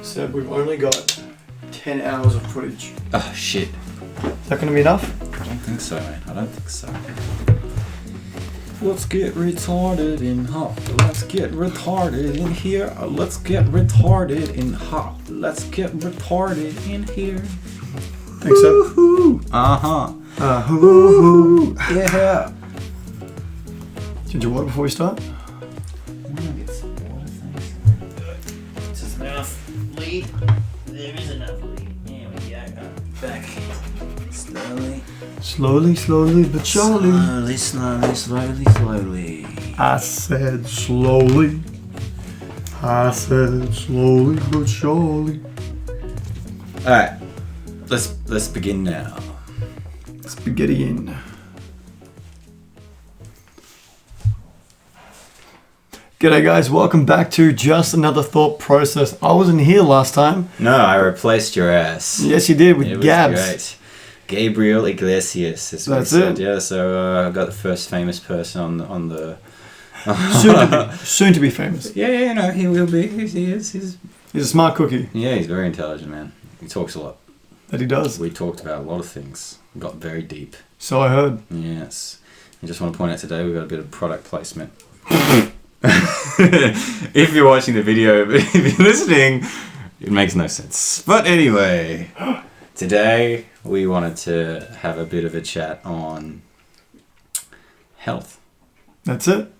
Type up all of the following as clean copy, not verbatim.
Seb, we've only got 10 hours of footage. Oh, shit. Is that going to be enough? I don't think so, man. I don't think so. Let's get retarded in hot. Let's get retarded in here. Let's get retarded in hot. Let's get retarded in here. Thanks, Seb. Uh-huh. Woo-hoo. Yeah. Did you water before we start? I'm gonna get some water, thanks. Just enough lead. There is enough lead. Here we go. Back. Slowly. Slowly, but surely. Slowly. I said slowly. I said slowly, but surely. Alright. Let's begin now. Spaghetti in. G'day guys, welcome back to Just Another Thought Process. I wasn't here last time. No, I replaced your ass. Yes, you did with It was Gabs. great. Gabriel Iglesias. That's it. Yeah, so I got the first famous person on the. Soon to be famous. Yeah, you know, he will be. He is. He's a smart cookie. Yeah, he's very intelligent, man. He talks a lot. That he does. We talked about a lot of things. We got very deep. So I heard. Yes. I just want to point out today we've got a bit of product placement. If you're watching the video, but if you're listening, it makes no sense. But anyway, today we wanted to have a bit of a chat on health. That's it.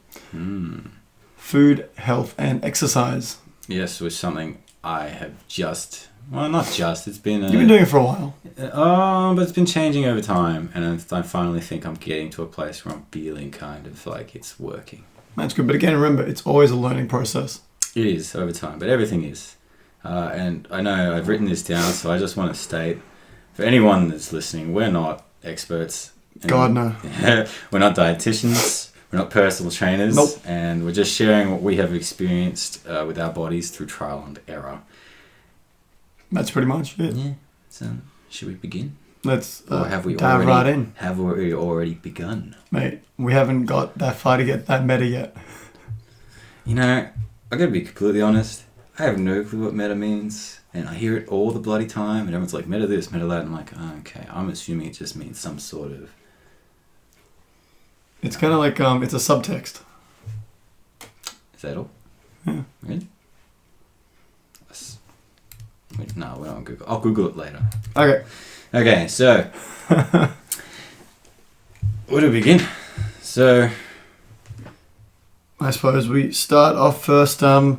Food, health, and exercise. Yes, was something I have just... Well, not just. It's been... You've been doing it for a while. But it's been changing over time. And I finally think I'm getting to a place where I'm feeling kind of like it's working. That's good. But again, remember, it's always a learning process. It is over time, but everything is. And I know I've written this down, so I just want to state, for anyone that's listening, we're not experts. God, no. We're not dietitians. We're not personal trainers. Nope. And we're just sharing what we have experienced with our bodies through trial and error. That's pretty much it. Yeah. So, should we begin? Let's Or have we dive already, right in. Have we already begun? Mate, we haven't got that far to get that meta yet. You know, I gotta be completely honest. I have no clue what meta means. And I hear it all the bloody time. And everyone's like, meta this, meta that. And I'm like, oh, okay. I'm assuming it just means some sort of... It's kind of like, it's a subtext. Is that all? Yeah. Really? Wait, no, we're not on Google. I'll Google it later. Okay, so... where do we begin? So... I suppose we start off first, how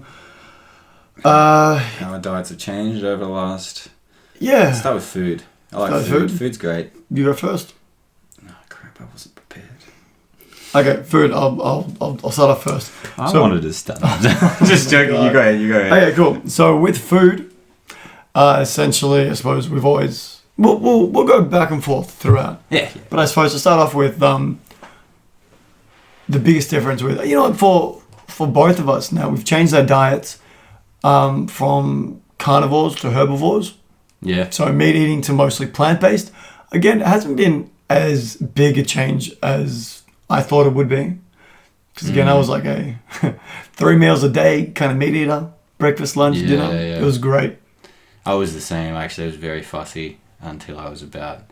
our diets have changed over the last... Yeah. Let's start with food. I like Start with food. food? Food's great. You go first. Oh, crap, I wasn't prepared. Okay, food. I'll start off first. I wanted to start. Just joking. You go ahead. Okay, cool. So with food, essentially, I suppose we've always we'll go back and forth throughout. Yeah. But I suppose to start off with the biggest difference with for both of us now, we've changed our diets from carnivores to herbivores. Yeah. So meat eating to mostly plant-based. Again, it hasn't been as big a change as I thought it would be. Because again, I was like a 3 meals a day kind of meat eater. Breakfast, lunch, dinner. Yeah. It was great. I was the same. Actually, I was very fussy until I was about...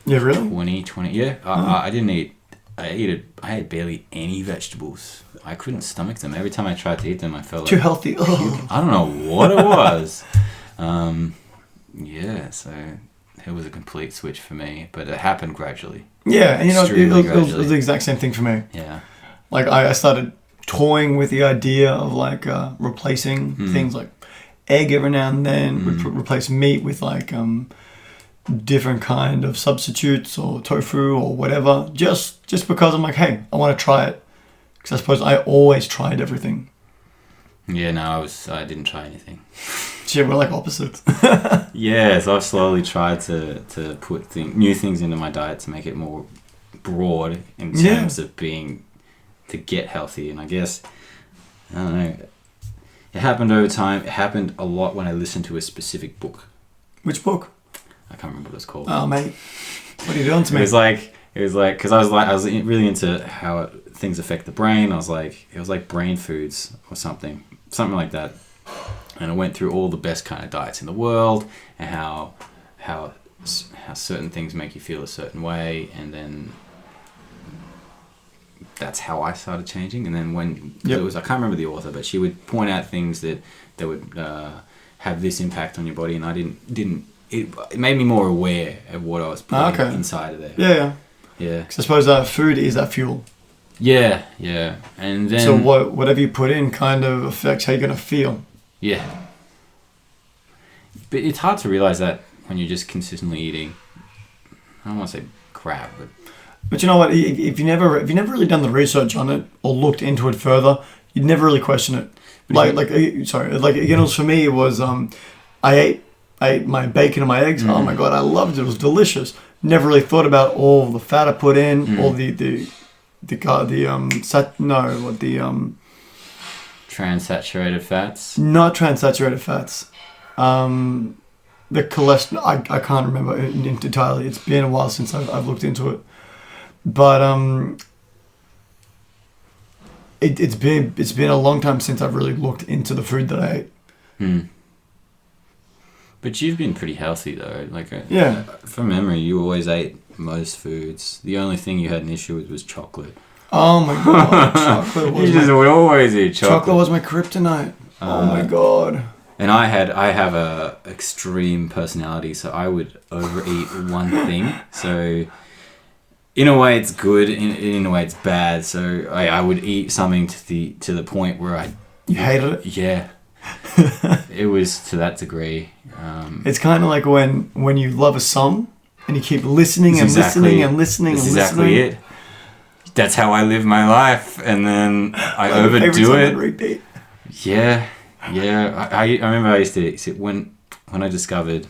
Yeah, really? 20. Yeah. I didn't eat... I ate barely any vegetables. I couldn't stomach them. Every time I tried to eat them, I felt Too like... healthy. Oh. I don't know what it was. Yeah, so it was a complete switch for me, but it happened gradually. Yeah, and it was Gradually. the exact same thing for me. Yeah. Like I started toying with the idea of like replacing things like egg every now and then, replace meat with like different kind of substitutes or tofu or whatever, just because I'm like, hey, I want to try it. Because I suppose I always tried everything. Yeah, no, I didn't try anything. Shit, we're like opposites. Yeah, so I've slowly tried to put new things into my diet to make it more broad in terms of to get healthy. And I guess, I don't know, it happened over time. It happened a lot when I listened to a specific book. Which book? I can't remember what it's called. Oh, mate. What are you doing to me? It was like, because I was really into how things affect the brain. It was like brain foods or something like that. And I went through all the best kind of diets in the world and how certain things make you feel a certain way, and then that's how I started changing. And then when it was, I can't remember the author, but she would point out things that would have this impact on your body, and I didn't. It made me more aware of what I was putting inside of there. Yeah. Because I suppose food is that fuel. Yeah. And then so whatever you put in kind of affects how you're gonna feel. Yeah. But it's hard to realize that when you're just consistently eating. I don't want to say crap, but you know what? If you never really done the research on it or looked into it further, you'd never really question it. For me, it was I ate my bacon and my eggs. Oh my god, I loved it. It was delicious. Never really thought about all the fat I put in, all transsaturated fats. Not transsaturated fats. The cholesterol. I can't remember entirely. It's been a while since I've looked into it, but it's been a long time since I've really looked into the food that I ate. But you've been pretty healthy though. Yeah. From memory, you always ate most foods. The only thing you had an issue with was chocolate. Oh my god, chocolate was. You just would always eat chocolate. Chocolate was my kryptonite. Oh my god. And I have a extreme personality, so I would overeat one thing. So in a way it's good, in a way it's bad. So I would eat something to the point where you hated it. Yeah. It was to that degree. It's kind of like when you love a song and you keep listening and listening and listening and listening. Exactly it. That's how I live my life, and then I overdo it. Repeat. Yeah. I remember I used to when I discovered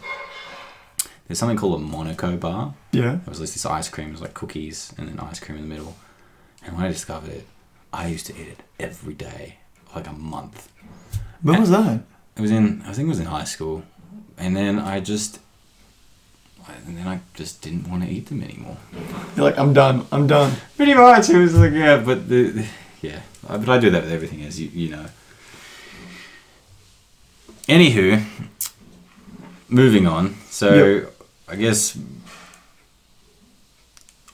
there's something called a Monaco bar. Yeah. It was like this ice cream. It was like cookies and then ice cream in the middle. And when I discovered it, I used to eat it every day, like a month. When was that? I think it was in high school, and then I just didn't want to eat them anymore. You're like, I'm done. Pretty much. It was like, but I do that with everything, as you know. Anywho, moving on. So I guess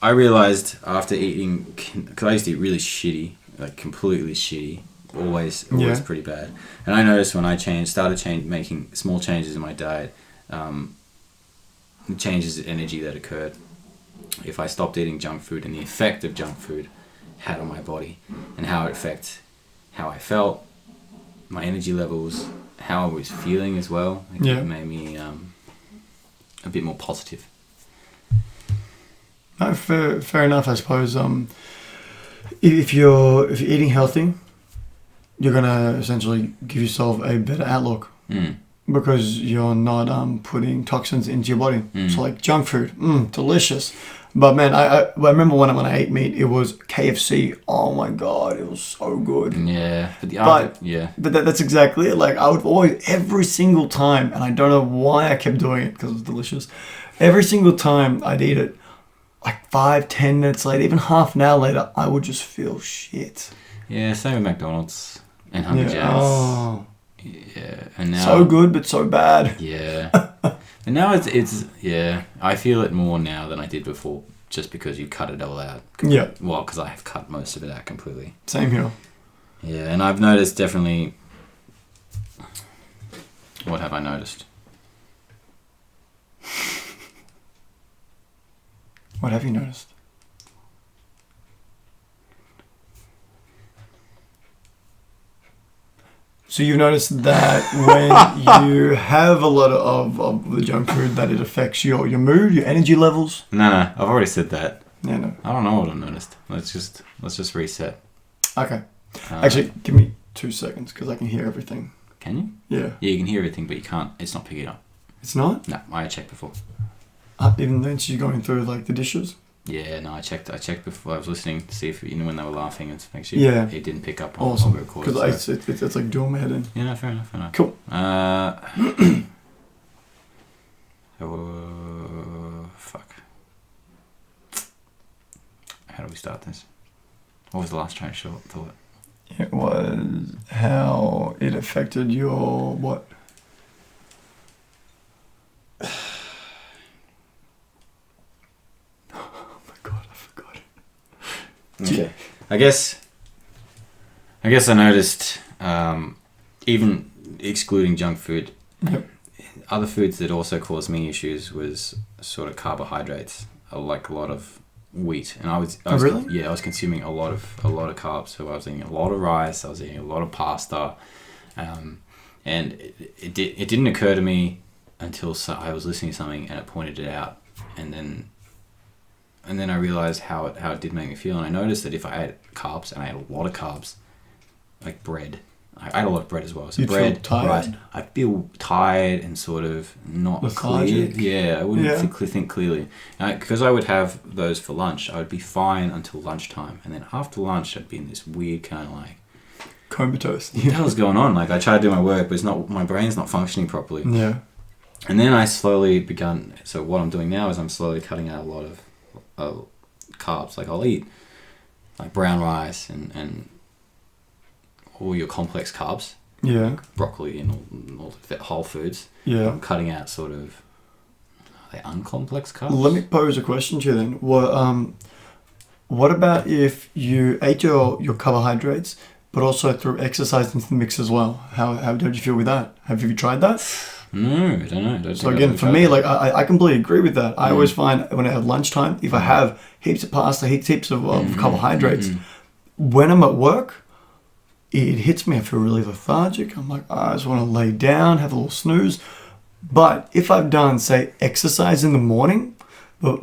I realized after eating, because I used to eat really shitty, like completely shitty. Always pretty bad. And I noticed when I making small changes in my diet, the changes in energy that occurred if I stopped eating junk food, and the effect of junk food had on my body, and how it affected how I felt, my energy levels, how I was feeling as well. It made me a bit more positive. No, fair enough, I suppose. If you're eating healthy, you're gonna essentially give yourself a better outlook because you're not putting toxins into your body. So like junk food, delicious. But man, I remember when I ate meat, it was KFC. Oh my god, it was so good. Yeah, but that's exactly it. Like I would always, every single time, and I don't know why I kept doing it because it was delicious. Every single time I'd eat it, like 5-10 minutes later, even half an hour later, I would just feel shit. Yeah, same with McDonald's and Hungry Jack's. Oh. Yeah, and now so good but so bad. Yeah, and now it's I feel it more now than I did before, just because you cut it all out. Yeah. Well, because I have cut most of it out completely. Same here. Yeah, and I've noticed definitely. What have I noticed? What have you noticed? So you've noticed that when you have a lot of the junk food, that it affects your mood, your energy levels? No, I've already said that. Yeah, no. I don't know what I've noticed. Let's just reset. Okay. Actually, give me 2 seconds because I can hear everything. Can you? Yeah. Yeah, you can hear everything, but you can't. It's not picking up. It's not? No, I checked before. Even then, she's going through like the dishes. Yeah, no, I checked before. I was listening to see if when they were laughing and to make sure it didn't pick up on awesome. The record. Because it's like doing my head in. Yeah, no, fair enough. Cool. Fuck. How do we start this? What was the last train of thought? It was how it affected your what? Oh my god, I forgot it. Okay. I guess I noticed, even excluding junk food, Yep. other foods that also caused me issues was sort of carbohydrates. I like a lot of wheat, and I was really? yeah, I was consuming a lot of carbs. So I was eating a lot of rice. I was eating a lot of pasta, and it didn't occur to me until I was listening to something and it pointed it out, and then I realized how it did make me feel. And I noticed that if I ate carbs, and I ate a lot of carbs, like bread. I ate a lot of bread as well. So You'd bread, feel tired? rice. I feel tired and sort of not Lethargic? clear. Yeah, I wouldn't Yeah. think clearly. Because I would have those for lunch, I would be fine until lunchtime. And then after lunch, I'd be in this weird kind of like, Comatose. what the hell's going on? Like, I try to do my work, but it's not, my brain's not functioning properly. Yeah. And then I slowly begun, so what I'm doing now is I'm slowly cutting out a lot of carbs. Like, I'll eat like brown rice and all your complex carbs, Yeah. like broccoli and all the whole foods. Yeah. I'm cutting out sort of, are they uncomplex carbs? Let me pose a question to you then. What about if you ate your carbohydrates, but also threw exercise into the mix as well? How did you feel with that? Have you tried that? No, I don't know. I don't So think again, I've for tried me, that. like I completely agree with that. I always find when I have lunchtime, if I have heaps of pasta, heaps of carbohydrates, when I'm at work, it hits me. I feel really lethargic. I'm like, I just want to lay down, have a little snooze. But if I've done, say, exercise in the morning, but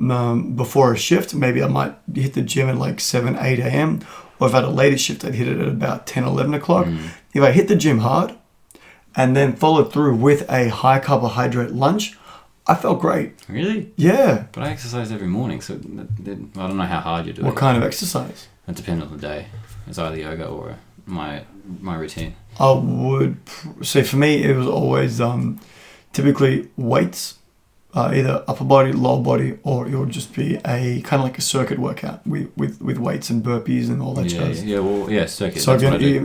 before a shift, maybe I might hit the gym at like 7, 8 a.m. Or if I had a later shift, I'd hit it at about 10, 11 o'clock. If I hit the gym hard and then followed through with a high carbohydrate lunch, I felt great. Really? Yeah. But I exercise every morning, so I don't know how hard you're doing. What kind of exercise? It depends on the day. It's either yoga or my routine. I would say for me, it was always typically weights, either upper body, lower body, or it would just be a kind of like a circuit workout with weights and burpees and all that jazz. Yeah, well, yeah, circuit. So that's again, what I do.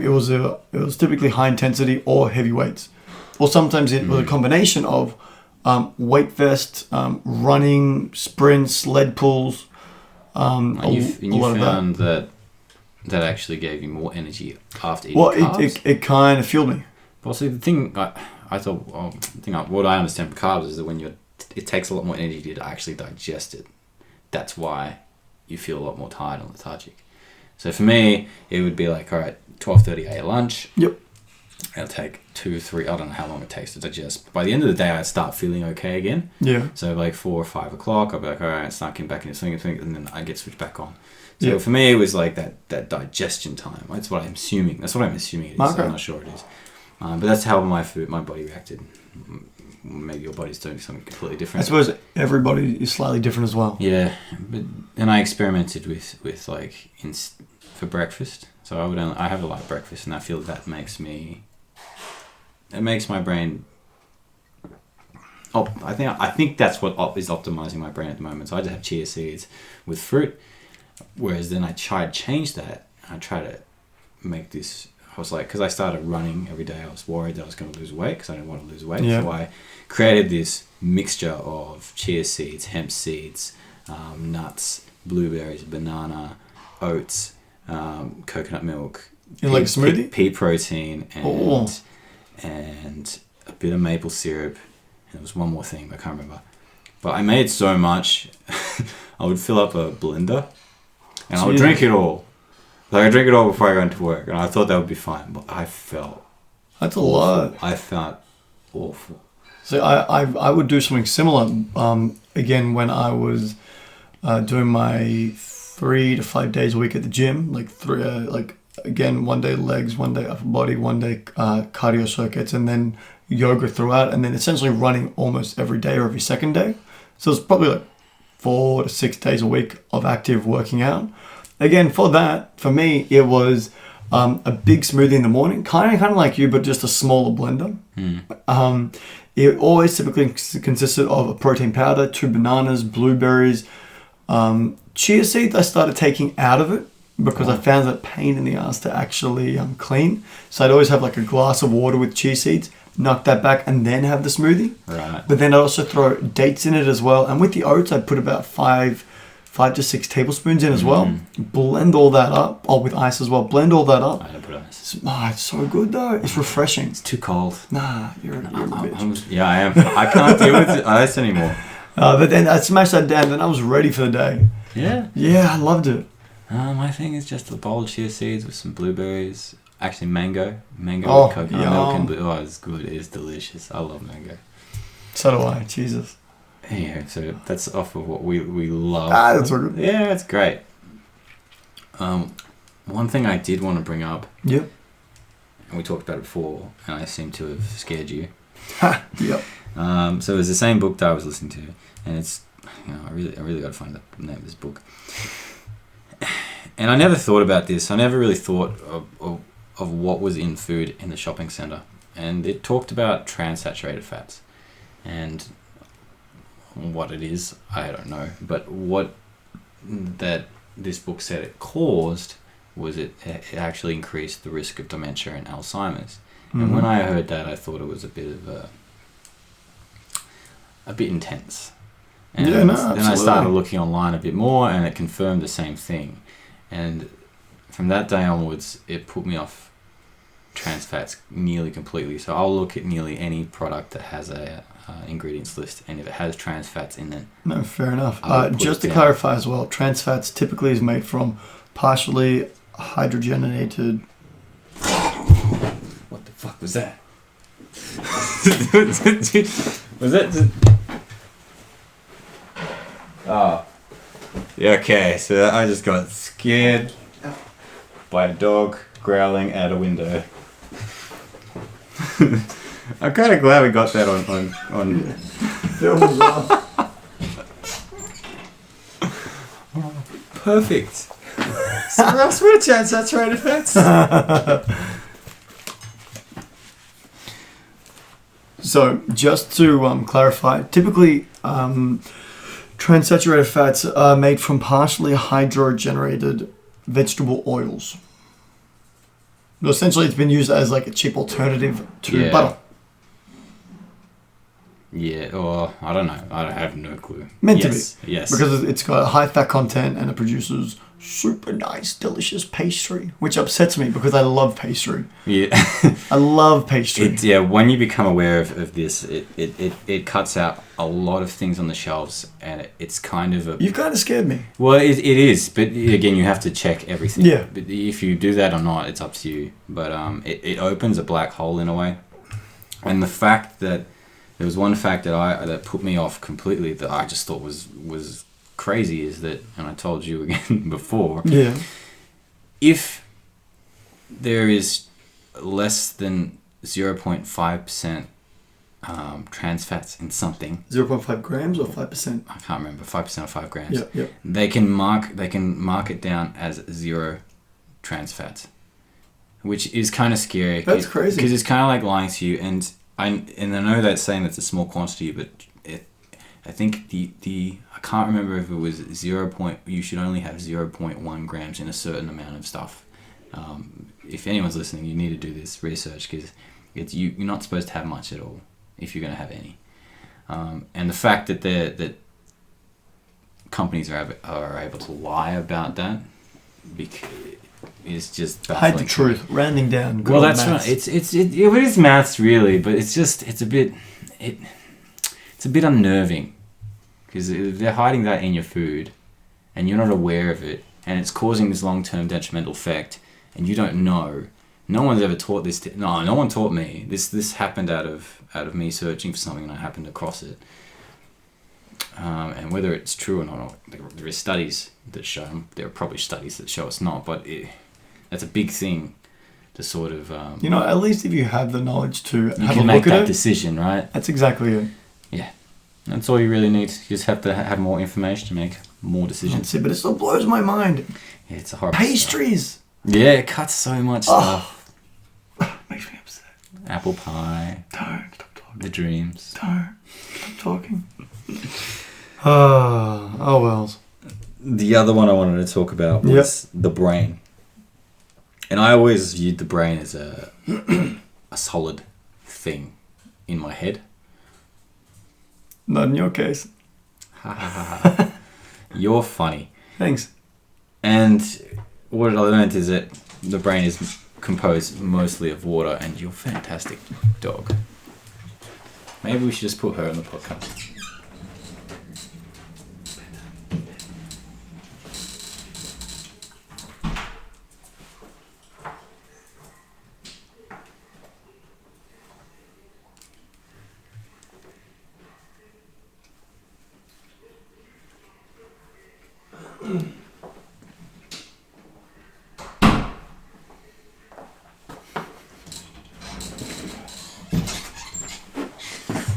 it was typically high intensity or heavy weights, or sometimes it was a combination of weight vest, running, sprints, sled pulls. And you a lot of found that actually gave you more energy after eating Well, carbs? it kind of fueled me. Well, see, the thing I thought, what I understand from carbs is that when it takes a lot more energy to actually digest it. That's why you feel a lot more tired and lethargic. So for me, it would be like, all right, 12:30 I ate lunch. Yep. It'll take 2, 3, I don't know how long it takes to digest. By the end of the day, I'd start feeling okay again. Yeah. So like 4 or 5 o'clock, I'll be like, all right, start getting back into swing, and then I get switched back on. So for me, it was like that digestion time. That's what I'm assuming. That's what I'm assuming it is. Okay. I'm not sure it is. But that's how my body reacted. Maybe your body's doing something completely different. I suppose everybody is slightly different as well. Yeah, but then I experimented with like for breakfast. So I have a light breakfast, and I feel that makes my brain. Oh, I think that's what is optimizing my brain at the moment. So I just have chia seeds with fruit, whereas then I tried to change that. I try to make this. I was like, because I started running every day, I was worried that I was going to lose weight because I didn't want to lose weight. Yeah. So I created this mixture of chia seeds, hemp seeds, nuts, blueberries, banana, oats, coconut milk, In like a smoothie? pea protein, and a bit of maple syrup. And there was one more thing, but I can't remember. But I made so much, I would fill up a blender, and I would drink it all. Like, I drink it all before I go into work, and I thought that would be fine, but I felt That's a awful. lot. I felt awful. So I would do something similar. Again, when I was doing my 3 to 5 days a week at the gym, again, one day legs, one day upper body, one day cardio circuits, and then yoga throughout, and then essentially running almost every day or every second day. So it's probably like 4 to 6 days a week of active working out. Again, for me, it was a big smoothie in the morning, kind of like you, but just a smaller blender. It always typically consisted of a protein powder, 2 bananas, blueberries, chia seeds. I started taking out of it because I found that pain in the ass to actually clean. So I'd always have like a glass of water with chia seeds, knock that back, and then have the smoothie. Right. But then I'd also throw dates in it as well. And with the oats, I'd put about 5 to 6 tablespoons in as well. Blend all that up. Oh, with ice as well. Blend all that up. I don't put ice. It's so good though. It's refreshing. It's too cold. Nah, you're a bitch. Yeah, I am. I can't deal with ice anymore. But then I smashed that down. Then I was ready for the day. Yeah. Yeah, I loved it. My thing is just a bowl of chia seeds with some blueberries. Actually, mango with coconut milk and it's good. It's delicious. I love mango. So do I. Jesus. Yeah, so that's off of what we love. That's so good. Yeah, it's great. One thing I did want to bring up. Yep. And we talked about it before, and I seem to have scared you. Yep. So it was the same book that I was listening to, and it's, I really got to find the name of this book. And I never thought about this. I never really thought of what was in food in the shopping centre, and it talked about trans-saturated fats, and what it is, I don't know. But what that this book said it caused was it actually increased the risk of dementia and Alzheimer's. Mm-hmm. And when I heard that, I thought it was a bit intense. And then I started looking online a bit more, and it confirmed the same thing. And from that day onwards, it put me off trans fats nearly completely. So I'll look at nearly any product that has a ingredients list, and if it has trans fats in it. No, fair enough. Just to clarify as well, trans fats typically is made from partially hydrogenated. What the fuck was that? Was that? Oh. Yeah, okay, so I just got scared by a dog growling out a window. I'm kind of glad we got that on film as well. Perfect. So else would have trans-saturated fats. So just to clarify, typically trans-saturated fats are made from partially hydrogenated vegetable oils. So essentially, it's been used as like a cheap alternative to butter. Yeah, or I don't know. I have no clue. Meant to be. Yes. Because it's got a high fat content and it produces super nice, delicious pastry, which upsets me because I love pastry. Yeah. I love pastry. When you become aware of this, it cuts out a lot of things on the shelves, and it's kind of You've kind of scared me. Well, it is, but again, you have to check everything. Yeah. But if you do that or not, it's up to you. But it opens a black hole in a way. And the fact that there was one fact that put me off completely that I just thought was crazy is that, and I told you again before, if there is less than 0.5% trans fats in something, 0.5 grams or 5%? I can't remember, 5% or 5 grams. Yeah. They can mark it down as 0 trans fats, which is kind of scary. That's crazy because it's kind of like lying to you, and I know that's saying that's a small quantity, but I think I can't remember if it was you should only have 0.1 grams in a certain amount of stuff. If anyone's listening, you need to do this research, because you're not supposed to have much at all if you're going to have any. And the fact that companies are able to lie about that is just baffling. Hide the truth, rounding down. Well, that's right. It is maths really, but it's a bit unnerving, because they're hiding that in your food, and you're not aware of it, and it's causing this long-term detrimental effect, and you don't know. No one's ever taught this. No one taught me. This happened out of me searching for something, and I happened across it. And whether it's true or not, there are studies that show. There are probably studies that show it's not, but that's a big thing to sort of. At least if you have the knowledge to have a look at it, you can make that decision, right? That's exactly it. Yeah, that's all you really need. You just have to have more information to make more decisions. That's it, but it still blows my mind. Yeah, it's a horrible. Pastries. Stuff. Yeah, it cuts so much stuff. Makes me upset. Apple pie. Don't stop talking. The dreams. Don't stop talking. Oh wells. the other one I wanted to talk about was the brain. And I always viewed the brain as a solid thing in my head. Not in your case. Ha ha ha ha. You're funny. Thanks. And what I learned is that the brain is composed mostly of water, and you're a fantastic dog. Maybe we should just put her on the podcast.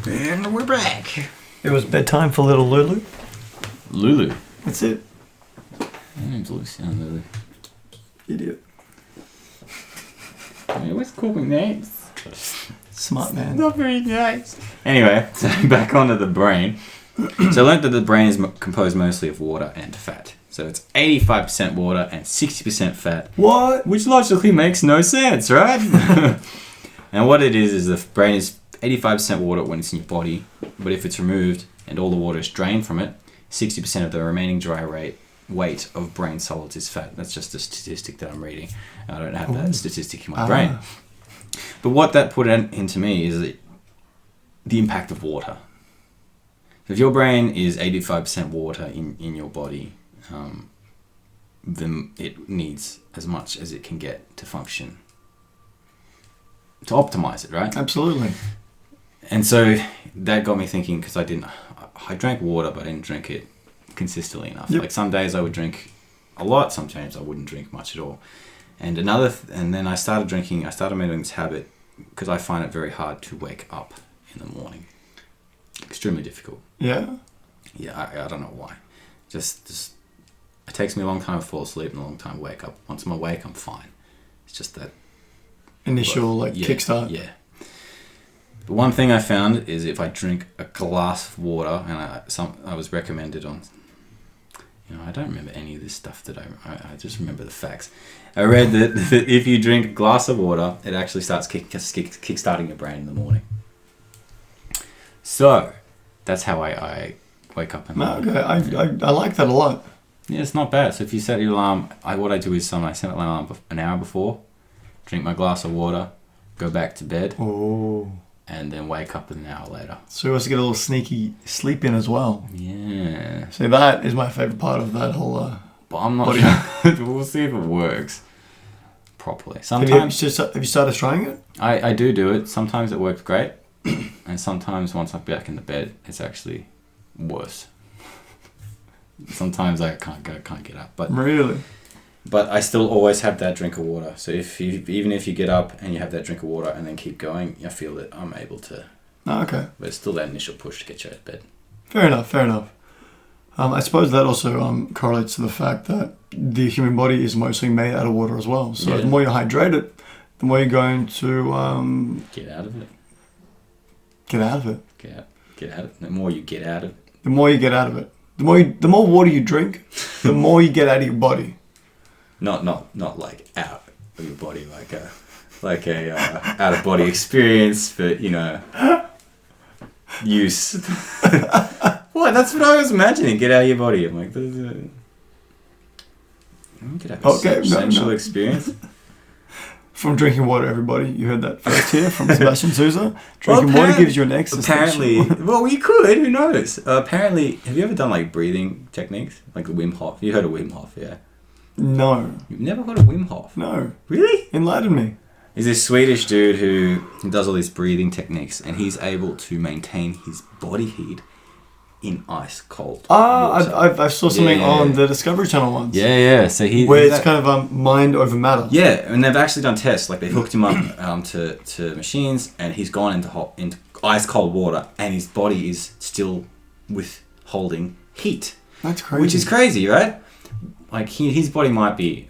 And we're back. It was bedtime for little Lulu. Lulu. That's it. My name's Lucy. I'm Lulu. Idiot. I always call me names. Smart man. Not very nice. Anyway, so back onto the brain. So I learned that the brain is composed mostly of water and fat. So it's 85% water and 60% fat. What? Which logically makes no sense, right? And what it is the brain is 85% water when it's in your body, but if it's removed and all the water is drained from it, 60% of the remaining dry weight of brain solids is fat. That's just a statistic that I'm reading. I don't have that statistic in my brain. But what that put into me is the impact of water. If your brain is 85% water in your body, then it needs as much as it can get to function, to optimize it, right? Absolutely. And so that got me thinking, because I drank water, but I didn't drink it consistently enough. Yep. Like some days I would drink a lot, sometimes I wouldn't drink much at all. And and then I started making this habit because I find it very hard to wake up in the morning. Extremely difficult. Yeah? Yeah, I don't know why. Just it takes me a long time to fall asleep and a long time to wake up. Once I'm awake, I'm fine. It's just that initial kickstart. Yeah. But one thing I found is if I drink a glass of water, and I was recommended on, I don't remember any of this stuff that I just remember the facts. I read that if you drink a glass of water, it actually starts kick-starting your brain in the morning. So that's how I wake up in the morning. Okay, I like that a lot. Yeah, it's not bad. So if you set your alarm, what I do is I set my alarm an hour before, drink my glass of water, go back to bed. Oh. And then wake up an hour later. So you also get a little sneaky sleep in as well. Yeah. See, that is my favourite part of that whole but I'm not sure. We'll see if it works properly. Sometimes have you started trying it? I do it. Sometimes it works great. And sometimes once I'm back in the bed, it's actually worse. Sometimes I can't get up. But really? But I still always have that drink of water. So even if you get up and you have that drink of water and then keep going, I feel that I'm able to. Oh, okay. But it's still that initial push to get you out of bed. Fair enough. I suppose that also correlates to the fact that the human body is mostly made out of water as well. So the more you're hydrated, the more you're going to... get out of it. Get out of it. Get out of it. The more you get out of it. The more you get out of it. The more water you drink, the more you get out of your body. Not like out of your body, like a out of body experience, but use. What? That's what I was imagining. Get out of your body. I'm like, you could have a sensual experience. From drinking water, everybody. You heard that first here from Sebastian Souza. Drinking water gives you an existential... Apparently, well, you could. Who knows? Apparently, have you ever done breathing techniques, like the Wim Hof? You heard of Wim Hof, yeah? No. You've never heard of Wim Hof? No. Really? Enlighten me. He's this Swedish dude who does all these breathing techniques, and he's able to maintain his body heat in ice cold water. I saw something on the Discovery Channel once. Yeah. So it's kind of mind over matter. Yeah, and they've actually done tests. Like they hooked him up to machines, and he's gone into ice cold water, and his body is still withholding heat. That's crazy. Which is crazy, right? Like his body might be.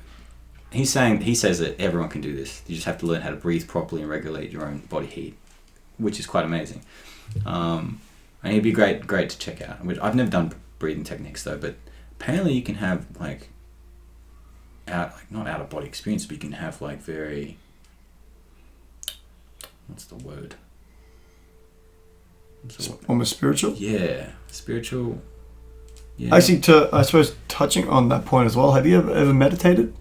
He says that everyone can do this. You just have to learn how to breathe properly and regulate your own body heat, which is quite amazing. And he'd be great to check out. Which I've never done breathing techniques though, but apparently you can have like not out of body experience, but you can have like very, what's the word? Almost spiritual? Yeah, spiritual. Yeah. Actually, I suppose touching on that point as well, have you ever meditated?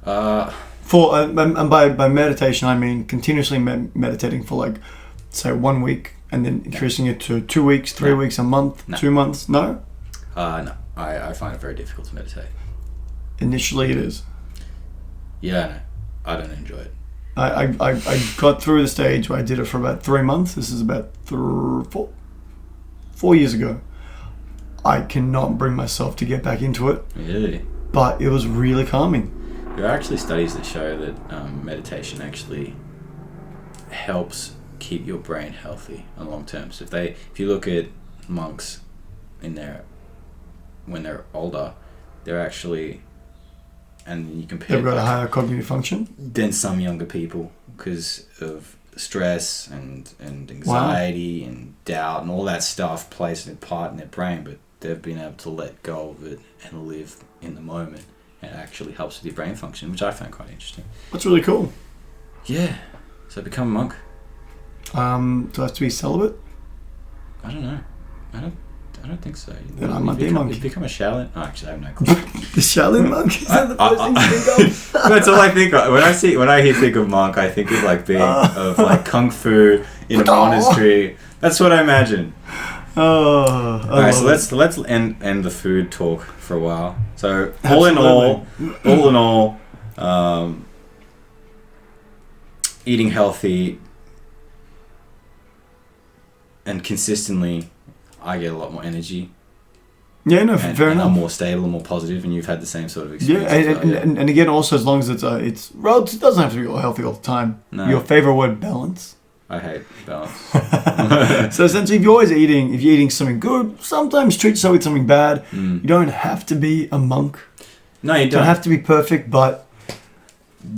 And by meditation I mean continuously meditating for like, say, 1 week, and then increasing it to 2 weeks, 3 weeks, a month, 2 months. No. No. I find it very difficult to meditate. Initially, it is. Yeah, no, I don't enjoy it. I got through the stage where I did it for about 3 months. This is about 4 years ago. I cannot bring myself to get back into it. Really? But it was really calming. There are actually studies that show that meditation actually helps keep your brain healthy on long term. So if you look at monks when they're older, they're actually, and you compare, they've got a higher cognitive function than some younger people because of stress and anxiety and doubt and all that stuff plays a part in their brain, but they've been able to let go of it and live in the moment. It actually helps with your brain function, which I found quite interesting. That's really cool. Yeah. So become a monk. Do I have to be celibate? I don't know. I don't think so. Then I might be a monk. You become a Shaolin. Oh, actually, I have no clue. The Shaolin monk? Is that the first thing you think of? That's all I think of. When I think of monk, I think of like being of like kung fu in a monastery. That's what I imagine. Oh. Alright, so let's end the food talk for a while. So all in all, eating healthy and consistently, I get a lot more energy. Yeah, no, fair enough. I'm more stable and more positive, and you've had the same sort of experience. Yeah, and again, also as long as it's relative, it doesn't have to be all healthy all the time. No. Your favorite word, balance. I hate balance. So essentially, if you're eating something good, sometimes treat yourself with something bad. You don't have to be a monk. No, you don't have to be perfect, but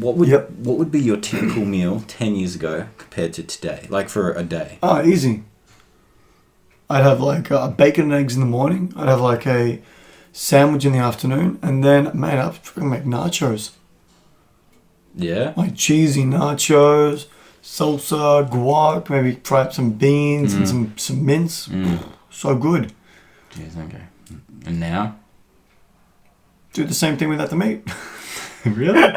what would be your typical meal 10 years ago compared to today? Like for a day? Oh, easy. I'd have like bacon and eggs in the morning. I'd have like a sandwich in the afternoon, and then I'd make nachos. Yeah. Like cheesy nachos, salsa, guac, maybe fry up some beans and some mince. So good. Jeez, okay. And now? Do the same thing without the meat. Really?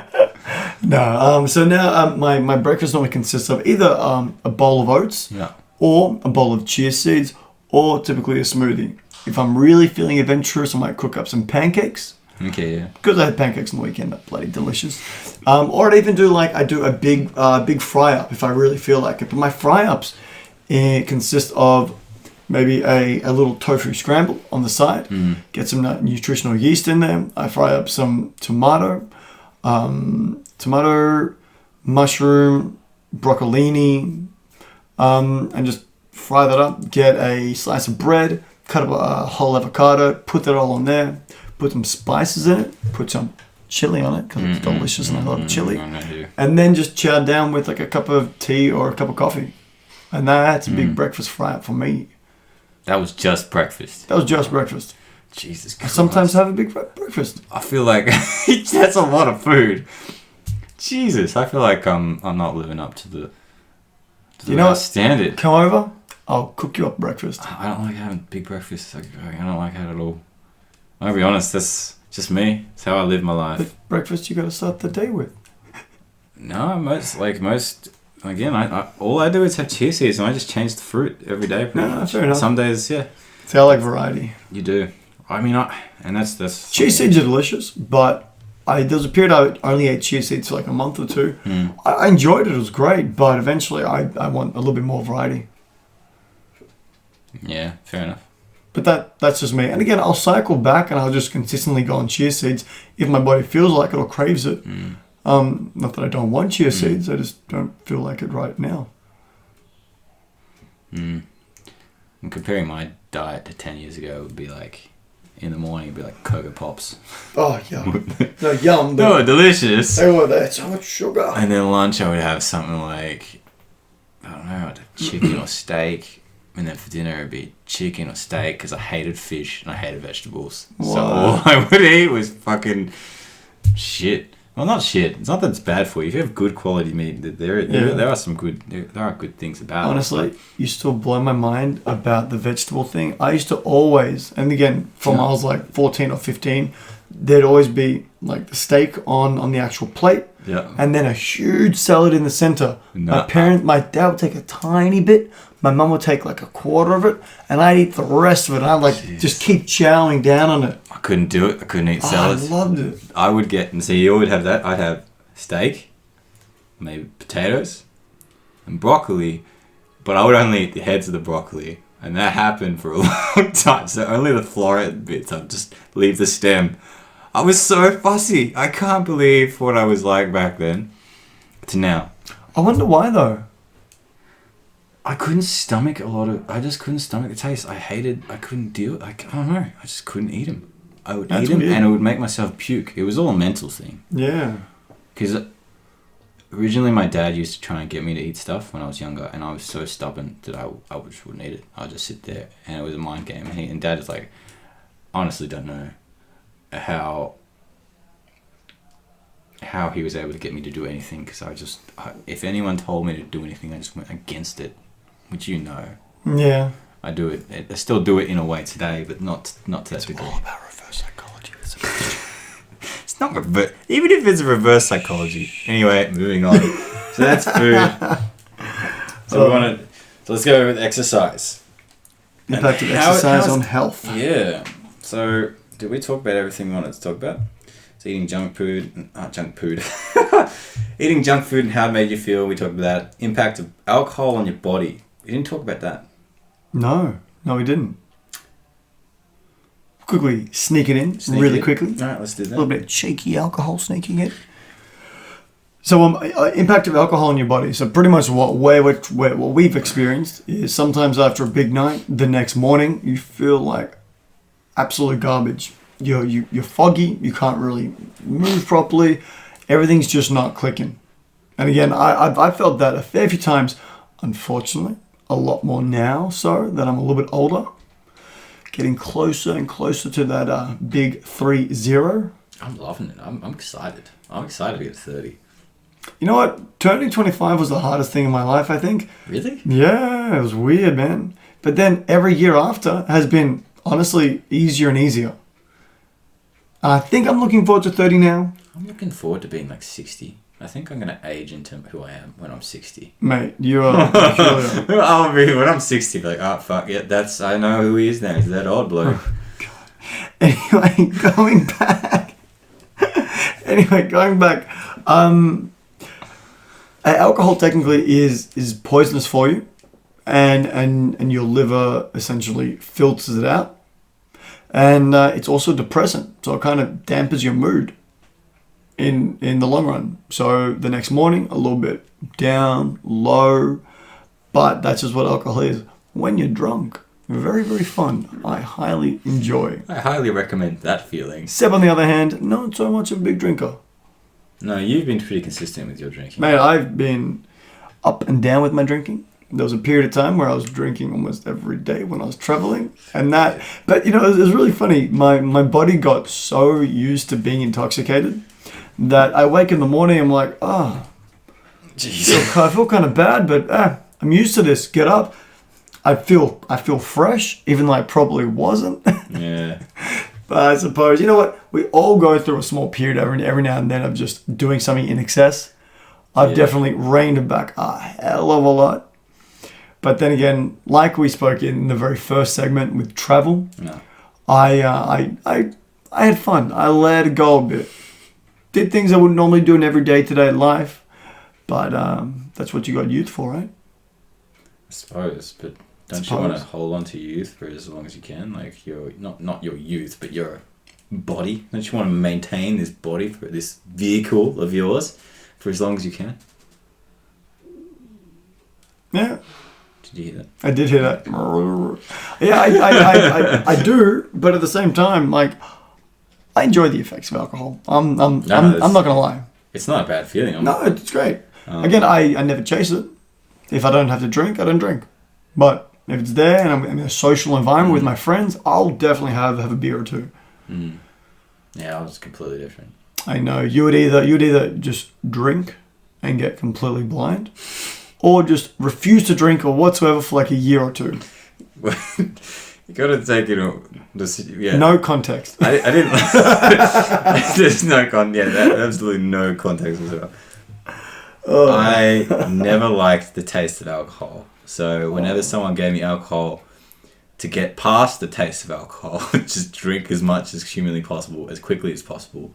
No. So now my breakfast normally consists of either a bowl of oats, or a bowl of chia seeds, or typically a smoothie. If I'm really feeling adventurous, I might cook up some pancakes. Okay, yeah. Because I had pancakes on the weekend, they're bloody delicious. Or I'd even do a big fry up if I really feel like it. But my fry ups consist of maybe a little tofu scramble on the side. Get some nutritional yeast in there. I fry up some tomato, mushroom, broccolini, and just fry that up. Get a slice of bread, cut up a whole avocado, put that all on there. Put some spices in it. Put some chili on it because it's delicious and I love chili. And then just chow down with like a cup of tea or a cup of coffee. And that's a big breakfast fry up for me. That was just breakfast. That was just breakfast. Jesus Christ. I sometimes have a big breakfast. I feel like that's a lot of food. Jesus, I feel like I'm not living up to the standard. Come over, I'll cook you up breakfast. I don't like having big breakfasts. I don't like that at all. I'll be honest, that's just me. It's how I live my life. But breakfast you got to start the day with. No, again, all I do is have chia seeds and I just change the fruit every day. Pretty much. Fair enough. Some days, yeah. See, I like variety. You do. I mean, and that's chia seeds are delicious, but there was a period I only ate chia seeds for like a month or two. I enjoyed it. It was great, but eventually I want a little bit more variety. Yeah, fair enough. But that's just me. And again, I'll cycle back and I'll just consistently go on chia seeds if my body feels like it or craves it. Not that I don't want chia seeds, I just don't feel like it right now. I'm comparing my diet to 10 years ago, it would be like, in the morning, it'd be like Cocoa Pops. Oh, yum. No, yum. They were delicious. They were there. So much sugar. And then lunch, I would have something like, I don't know, chicken or steak. And then for dinner it'd be chicken or steak because I hated fish and I hated vegetables. Wow. So all I would eat was fucking shit. Well, not shit. It's not that it's bad for you. If you have good quality meat, there are some good. There are good things about it. Honestly, you still blow my mind about the vegetable thing. I used to always, and again, from I was like 14 or 15, there'd always be like the steak on the actual plate, and then a huge salad in the center. My dad would take a tiny bit. My mum would take like a quarter of it, and I'd eat the rest of it. I'd like just keep chowing down on it. I couldn't do it. I couldn't eat salads. I loved it. I would get, and so you would have that. I'd have steak, maybe potatoes, and broccoli, but I would only eat the heads of the broccoli, and that happened for a long time. So only the floret bits. I'd just leave the stem. I was so fussy. I can't believe what I was like back then to now. I wonder why though. I couldn't stomach I just couldn't stomach the taste. I couldn't deal. I don't know. I just couldn't eat them. I would eat them and it would make myself puke. It was all a mental thing. Yeah. Because originally my dad used to try and get me to eat stuff when I was younger, and I was so stubborn that I just wouldn't eat it. I'd just sit there, and it was a mind game. And Dad is like, honestly don't know how he was able to get me to do anything, because if anyone told me to do anything, I just went against it, which you know. Yeah. I do it. I still do it in a way today, but not to that degree. It's all about reverse psychology. It's not reverse. Even if it's reverse psychology. Anyway, moving on. So that's food. So let's go with exercise. Impact of exercise on health. Yeah. So did we talk about everything we wanted to talk about? So eating junk food. Eating junk food and how it made you feel. We talked about that. Impact of alcohol on your body. We didn't talk about that. No, we didn't. Quickly sneak it in, really quickly. All right, let's do that. A little bit of cheeky alcohol sneaking in. So, impact of alcohol on your body. So, pretty much what we've experienced is sometimes after a big night, the next morning you feel like absolute garbage. You're foggy. You can't really move properly. Everything's just not clicking. And again, I felt that a fair few times. Unfortunately, a lot more now, so that I'm a little bit older, getting closer and closer to that big 30. I'm loving it. I'm excited. I'm excited to get 30. You know what? Turning 25 was the hardest thing in my life, I think. Really? Yeah, it was weird, man. But then every year after has been, honestly, easier and easier. I think I'm looking forward to 30 now. I'm looking forward to being like 60. I think I'm going to age into who I am when I'm 60. Mate, you are... I'll be, when I'm 60, like, oh, fuck, yeah, I know who he is now. He's that old bloke. Anyway, going back. Alcohol technically is poisonous for you. And your liver essentially filters it out. And it's also depressant. So it kind of dampens your mood. In the long run. So the next morning, a little bit down, low, but that's just what alcohol is. When you're drunk, very, very fun. I highly enjoy. I highly recommend that feeling. Seb, on the other hand, not so much of a big drinker. No, you've been pretty consistent with your drinking. Mate, I've been up and down with my drinking. There was a period of time where I was drinking almost every day when I was traveling. But you know, it was really funny. My body got so used to being intoxicated that I wake in the morning, I'm like, jeez. I feel kind of bad, but I'm used to this. Get up. I feel fresh, even though I probably wasn't. Yeah. But I suppose, you know what? We all go through a small period every now and then of just doing something in excess. I've definitely reined it back a hell of a lot. But then again, like we spoke in the very first segment with travel, I had fun. I let it go a bit. Did things I wouldn't normally do in everyday life, but that's what you got youth for, right? I suppose, but don't you want to hold on to youth for as long as you can? Like your not your youth, but your body. Don't you want to maintain this body, for this vehicle of yours, for as long as you can? Yeah. Did you hear that? I did hear that. Yeah, I do, but at the same time, like, I enjoy the effects of alcohol. I'm not gonna lie. It's not a bad feeling. No, it's great. Again, I never chase it. If I don't have to drink, I don't drink. But If it's there and I'm in a social environment with my friends, I'll definitely have a beer or two. Yeah, I was completely different. I know you'd either just drink and get completely blind, or just refuse to drink or whatsoever for like a year or two. You gotta take No context. I didn't. There's no absolutely no context whatsoever. I never liked the taste of alcohol. So whenever someone gave me alcohol, to get past the taste of alcohol, just drink as much as humanly possible, as quickly as possible,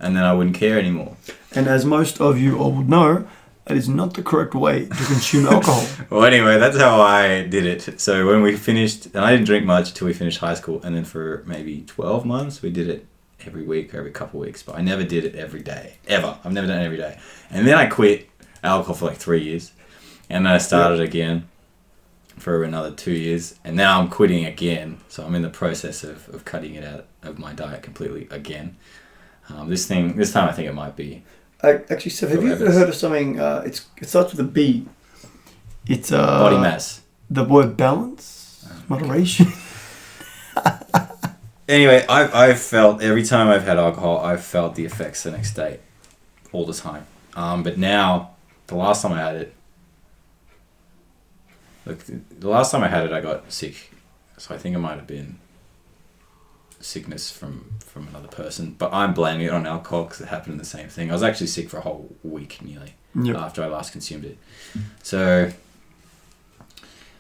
and then I wouldn't care anymore. And as most of you all would know, that is not the correct way to consume alcohol. Well, anyway, that's how I did it. So when we finished, and I didn't drink much until we finished high school, and then for maybe 12 months, we did it every week, every couple of weeks, but I never did it every day, ever. I've never done it every day. And then I quit alcohol for like 3 years, and then I started again for another 2 years, and now I'm quitting again. So I'm in the process of cutting it out of my diet completely again. This time I think it might be. Actually, Seth, have you ever heard of something? It starts with a B. It's body mass. The word balance, moderation. Anyway, I've felt every time I've had alcohol, I've felt the effects the next day, all the time. But now, the last time I had it, I got sick. So I think it might have been sickness from another person, but I'm blaming it on alcohol because it happened in the same thing. I was actually sick for a whole week nearly after I last consumed it. So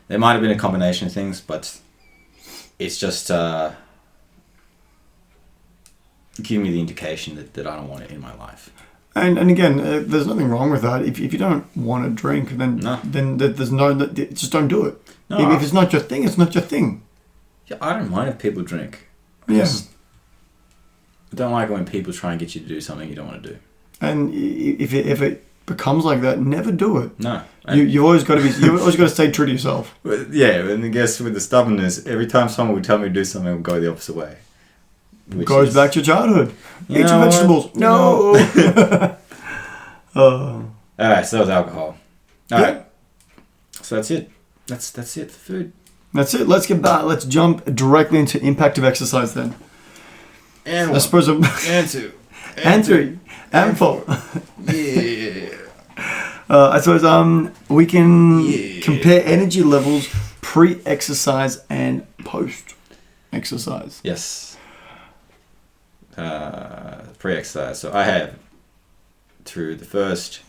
there might have been a combination of things, but it's just giving me the indication that I don't want it in my life. And again, there's nothing wrong with that. If you don't want to drink, then there's just don't do it. No, if it's not your thing, it's not your thing. Yeah, I don't mind if people drink. I don't like it when people try and get you to do something you don't want to do. And if it becomes like that, never do it. No, you've always got to stay true to yourself. Yeah, and I guess with the stubbornness, every time someone would tell me to do something, I would go the opposite way. Goes back to your childhood. Eat your vegetables. No. Alright, so that was alcohol. Alright. So that's it. That's it for food. That's it. Let's get back. Let's jump directly into impact of exercise then. And one. I suppose and two. And three. And four. Yeah. I suppose we can compare energy levels pre-exercise and post-exercise. Yes. Pre-exercise. So I have, through the first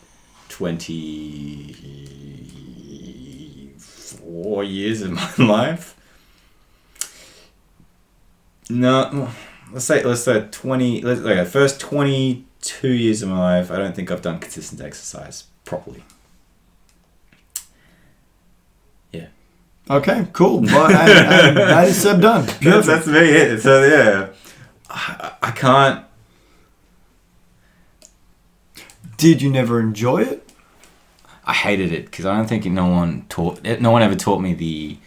24 years of my life. No, let's say 20. First 22 years of my life, I don't think I've done consistent exercise properly. Yeah. Okay, cool. But and that is Seb done. That's me. It. So yeah, I can't. Did you never enjoy it? I hated it because I don't think no one ever taught me the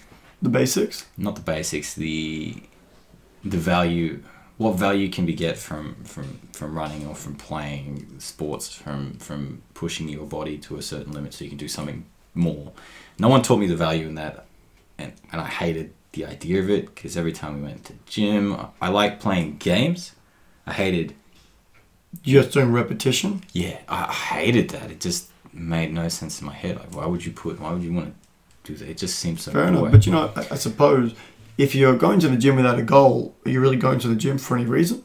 basics. Not the basics. The value. What value can we get from running or from playing sports, from pushing your body to a certain limit so you can do something more. No one taught me the value in that, and I hated the idea of it because every time we went to gym, I liked playing games. I hated just doing repetition. Yeah, I hated that. It just made no sense in my head. Like, why would you want to do that? It just seems so fair enough. But I suppose if you're going to the gym without a goal, are you really going to the gym for any reason?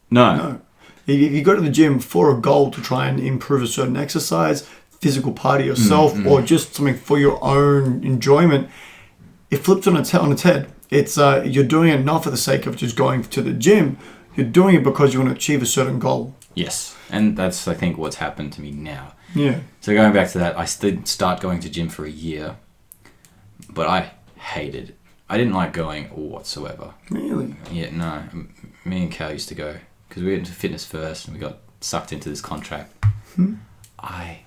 No. If you go to the gym for a goal to try and improve a certain exercise, physical part of yourself, or just something for your own enjoyment, it flips on its head. It's you're doing it not for the sake of just going to the gym. You're doing it because you want to achieve a certain goal. Yes, and that's, I think, what's happened to me now. Yeah. So going back to that, I did start going to gym for a year, but I hated it. I didn't like going whatsoever. Really? Yeah, no. Me and Cal used to go because we went into fitness first and we got sucked into this contract. I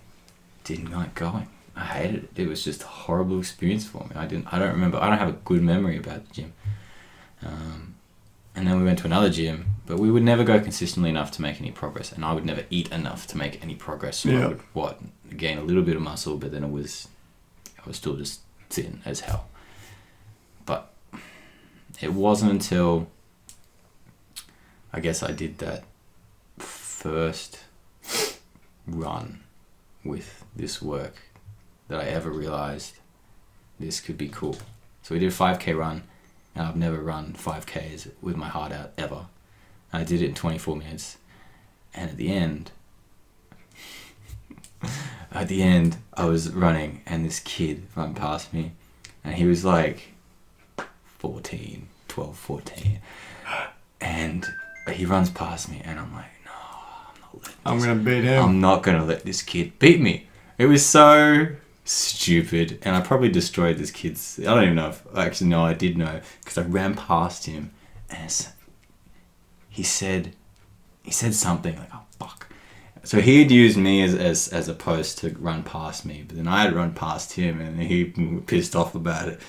didn't like going. I hated it. It was just a horrible experience for me. I don't remember. I don't have a good memory about the gym. And then we went to another gym, but we would never go consistently enough to make any progress, and I would never eat enough to make any progress. So I would gain a little bit of muscle, but then I was still just thin as hell. it wasn't until I guess I did that first run with this work that I ever realized this could be cool. So we did a 5K run, and I've never run 5Ks with my heart out ever. And I did it in 24 minutes. And at the end, I was running, and this kid ran past me, and he was like 12, 14. And he runs past me, and I'm like, no, I'm going to beat him. I'm not going to let this kid beat me. It was so stupid, and I probably destroyed this kid's... I don't even know if... Actually, no, I did know, because I ran past him, and he said something like, oh, fuck. So he had used me as a post to run past me, but then I had run past him, and he pissed off about it.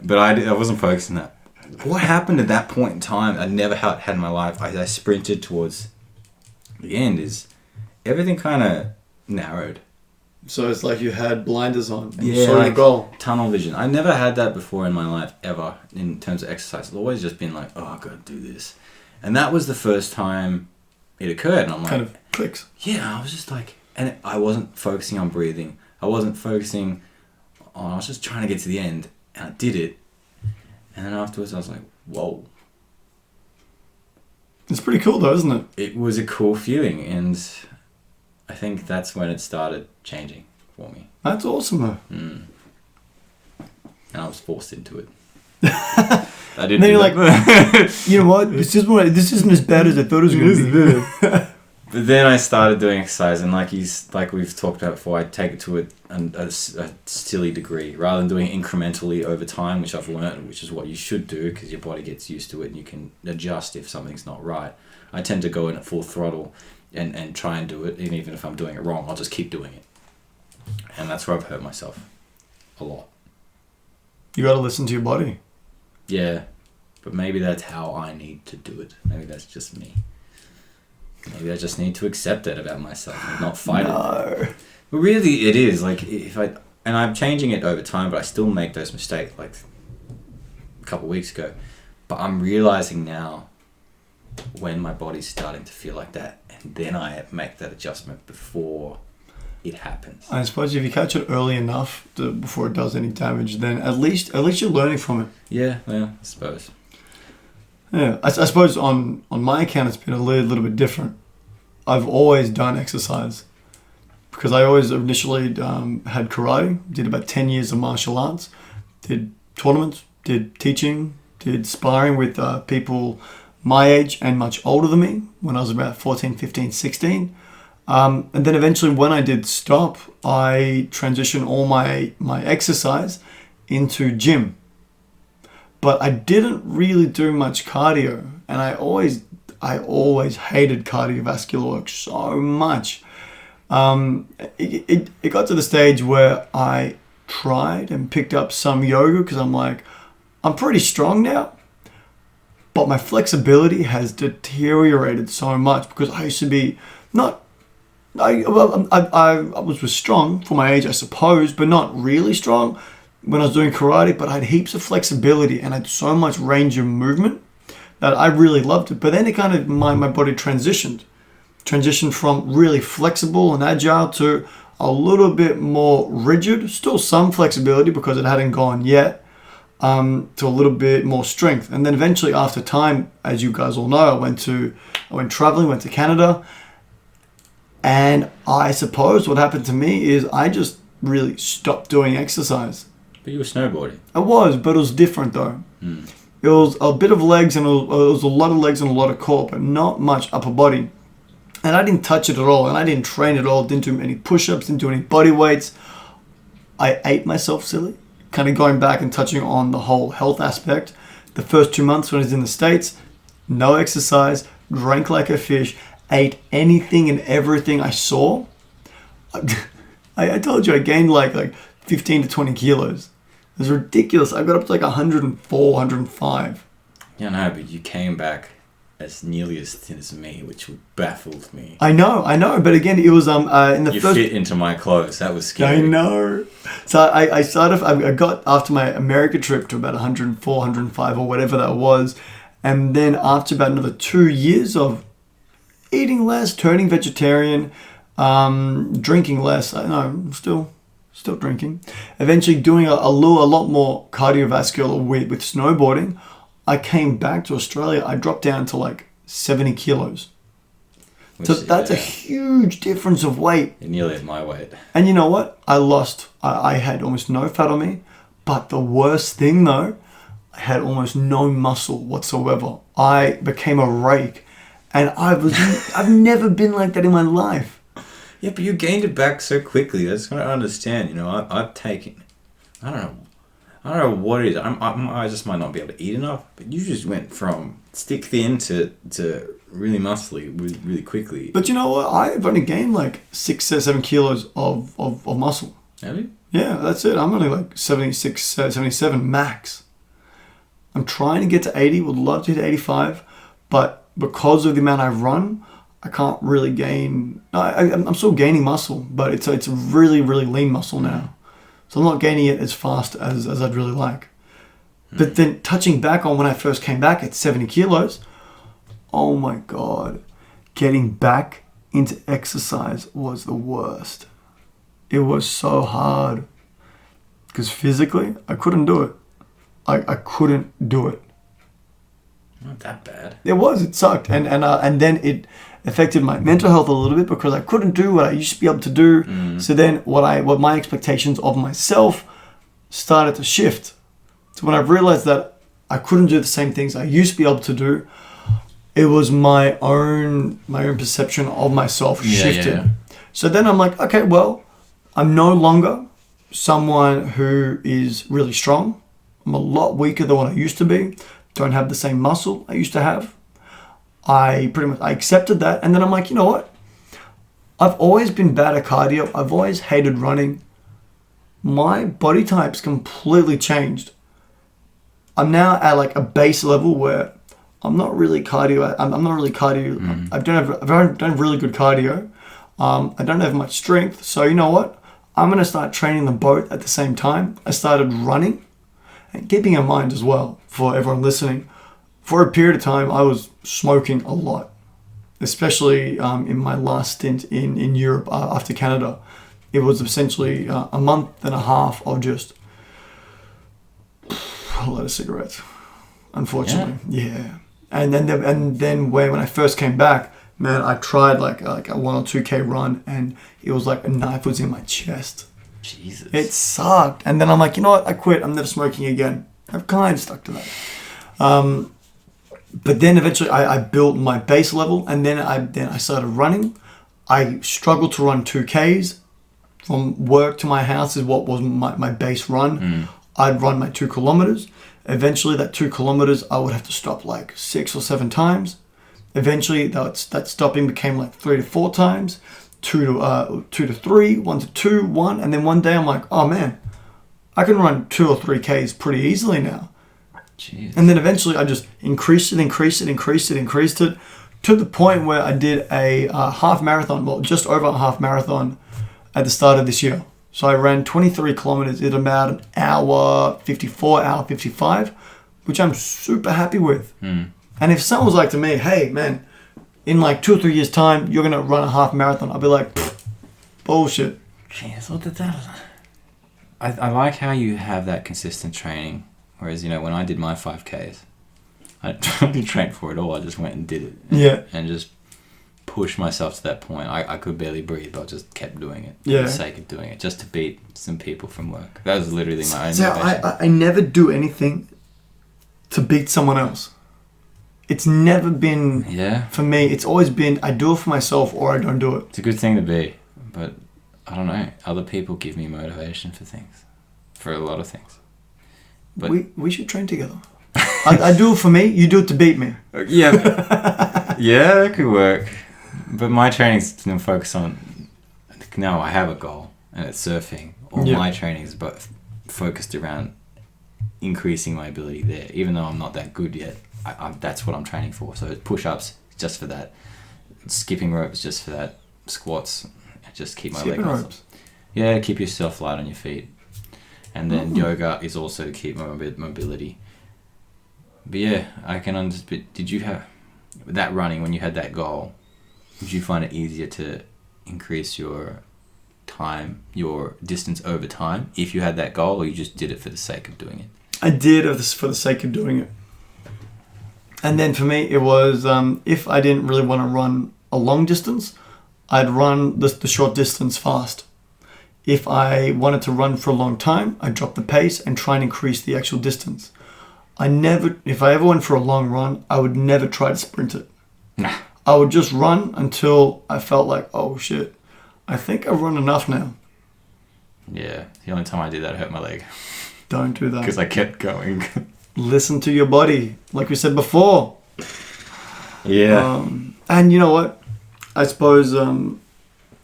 But I wasn't focusing on that. What happened at that point in time, I never had in my life, I sprinted towards the end, is everything kind of narrowed. So it's like you had blinders on and you saw like your goal. Tunnel vision. I never had that before in my life, ever, in terms of exercise. It's always just been like, oh, I've got to do this. And that was the first time it occurred. And I'm like... Kind of clicks. Yeah, I was just like... And I wasn't focusing on breathing. I wasn't focusing on... I was just trying to get to the end. And I did it. And then afterwards I was like, whoa. It's pretty cool though, isn't it? It was a cool feeling. And I think that's when it started changing for me. That's awesome though. And I was forced into it. I didn't. And then you're like, you know what? This isn't as bad as I thought it was going to be. But then I started doing exercise, and like we've talked about before, I take it to a silly degree rather than doing it incrementally over time, which I've learned, which is what you should do because your body gets used to it and you can adjust if something's not right. I tend to go in at full throttle and try and do it, and even if I'm doing it wrong, I'll just keep doing it, and that's where I've hurt myself a lot. You got to listen to your body. Yeah, but maybe that's how I need to do it. Maybe that's just me. Maybe I just need to accept it about myself and not fight it. But really, it is like and I'm changing it over time, but I still make those mistakes. Like a couple of weeks ago, but I'm realizing now when my body's starting to feel like that, and then I make that adjustment before it happens. I suppose if you catch it early enough before it does any damage, then at least you're learning from it. Yeah, I suppose. Yeah, I suppose on my account it's been a little bit different. I've always done exercise because I always initially had karate, did about 10 years of martial arts, did tournaments, did teaching, did sparring with people my age and much older than me when I was about 14, 15, 16. And then eventually when I did stop, I transitioned all my exercise into gym. But I didn't really do much cardio, and I always hated cardiovascular work so much. It got to the stage where I tried and picked up some yoga because I'm like, I'm pretty strong now, but my flexibility has deteriorated so much because I used to be I was strong for my age, I suppose, but not really strong when I was doing karate, but I had heaps of flexibility and I had so much range of movement that I really loved it. But then it kind of, my body transitioned from really flexible and agile to a little bit more rigid, still some flexibility because it hadn't gone yet, to a little bit more strength. And then eventually after time, as you guys all know, I went traveling, went to Canada, and I suppose what happened to me is I just really stopped doing exercise. But you were snowboarding. I was, but it was different though. Mm. It was a bit of legs and it was a lot of legs and a lot of core, but not much upper body. And I didn't touch it at all, and I didn't train it at all, didn't do any push-ups, didn't do any body weights. I ate myself silly, kind of going back and touching on the whole health aspect. The first 2 months when I was in the States, no exercise, drank like a fish, ate anything and everything I saw. I told you I gained like 15 to 20 kilos. It was ridiculous. I got up to like 104, 105. Yeah, no, but you came back as nearly as thin as me, which baffled me. I know, but again, it was in the You first. fit into my clothes. That was scary. I know. So I got after my America trip to about 104, 105 or whatever that was, and then after about another 2 years of eating less, turning vegetarian, drinking less. I know, still drinking. Eventually doing a lot more cardiovascular with snowboarding. I came back to Australia. I dropped down to like 70 kilos. So that's a huge difference of weight. You're nearly at my weight. And you know what? I had almost no fat on me. But the worst thing though, I had almost no muscle whatsoever. I became a rake. And I've never been like that in my life. Yeah, but you gained it back so quickly. That's what I understand. You know, I've taken, I don't know what it is. I just might not be able to eat enough. But you just went from stick thin to really muscly really quickly. But you know what? I've only gained like 6 or 7 kilos of muscle. Have you? Yeah, that's it. I'm only like 76, 77 max. I'm trying to get to 80. Would love to hit 85. But because of the amount I run, I can't really gain. I'm still gaining muscle, but it's a really, really lean muscle now. So I'm not gaining it as fast as I'd really like. But then touching back on when I first came back at 70 kilos, oh my God, getting back into exercise was the worst. It was so hard. Because physically, I couldn't do it. I couldn't do it. Not that bad. It sucked. And then it affected my mental health a little bit because I couldn't do what I used to be able to do. So then what my expectations of myself started to shift. So when I realized that I couldn't do the same things I used to be able to do, it was my own perception of myself shifted. Yeah. So then I'm like, okay, well, I'm no longer someone who is really strong. I'm a lot weaker than what I used to be. Don't have the same muscle I used to have. I accepted that, and then I'm like, you know what? I've always been bad at cardio. I've always hated running. My body type's completely changed. I'm now at like a base level where I'm not really cardio. I'm not really cardio. I don't have really good cardio. I don't have much strength. So you know what? I'm gonna start training them both at the same time. I started running, and keeping in mind as well for everyone listening. For a period of time, I was smoking a lot, especially in my last stint in Europe after Canada. It was essentially a month and a half of just a lot of cigarettes, unfortunately. Yeah. And then when I first came back, man, I tried like a 1 or 2K run, and it was like a knife was in my chest. Jesus. It sucked. And then I'm like, you know what? I quit. I'm never smoking again. I've kind of stuck to that. But then eventually I built my base level, and then I started running. I struggled to run 2Ks. From work to my house is what was my base run. I'd run my 2 kilometers. Eventually that 2 kilometers, I would have to stop like 6 or 7 times. Eventually that stopping became like 3 to 4 times, 2 to 3, 1 to 2, 1. And then one day I'm like, oh man, I can run 2 or 3 Ks pretty easily now. Jeez. And then eventually I just increased it to the point where I did a half marathon, well, just over a half marathon at the start of this year. So I ran 23 kilometers in about an hour 54, hour 55, which I'm super happy with. And if someone was like to me, hey man, in like 2 or 3 years time, you're going to run a half marathon, I'll be like, bullshit. Jeez, what did that... I like how you have that consistent training. Whereas, you know, when I did my 5Ks, I didn't train for it all. I just went and did it. And just pushed myself to that point. I could barely breathe, but I just kept doing it for the sake of doing it, just to beat some people from work. That was literally my own motivation. I never do anything to beat someone else. It's never been, for me, it's always been, I do it for myself or I don't do it. It's a good thing to be, but I don't know. Other people give me motivation for things, for a lot of things. But we should train together. I do it for me, you do it to beat me. Yeah, that could work. But my training's going to focus on, now I have a goal, and it's surfing. All my training is both focused around increasing my ability there. Even though I'm not that good yet, that's what I'm training for. So push-ups just for that, skipping ropes just for that, squats just keep my leg muscles. Yeah, keep yourself light on your feet, and then yoga is also to keep my mobility. But yeah, I can understand. Did you have that running when you had that goal? Did you find it easier to increase your time, your distance over time, if you had that goal, or you just did it for the sake of doing it? I did it for the sake of doing it. And then for me, it was if I didn't really want to run a long distance, I'd run the short distance fast. If I wanted to run for a long time, I'd drop the pace and try and increase the actual distance. If I ever went for a long run, I would never try to sprint it. Nah. I would just run until I felt like, oh shit, I think I've run enough now. Yeah, the only time I did that, I hurt my leg. Don't do that. Because I kept going. Listen to your body, like we said before. Yeah. And you know what? I suppose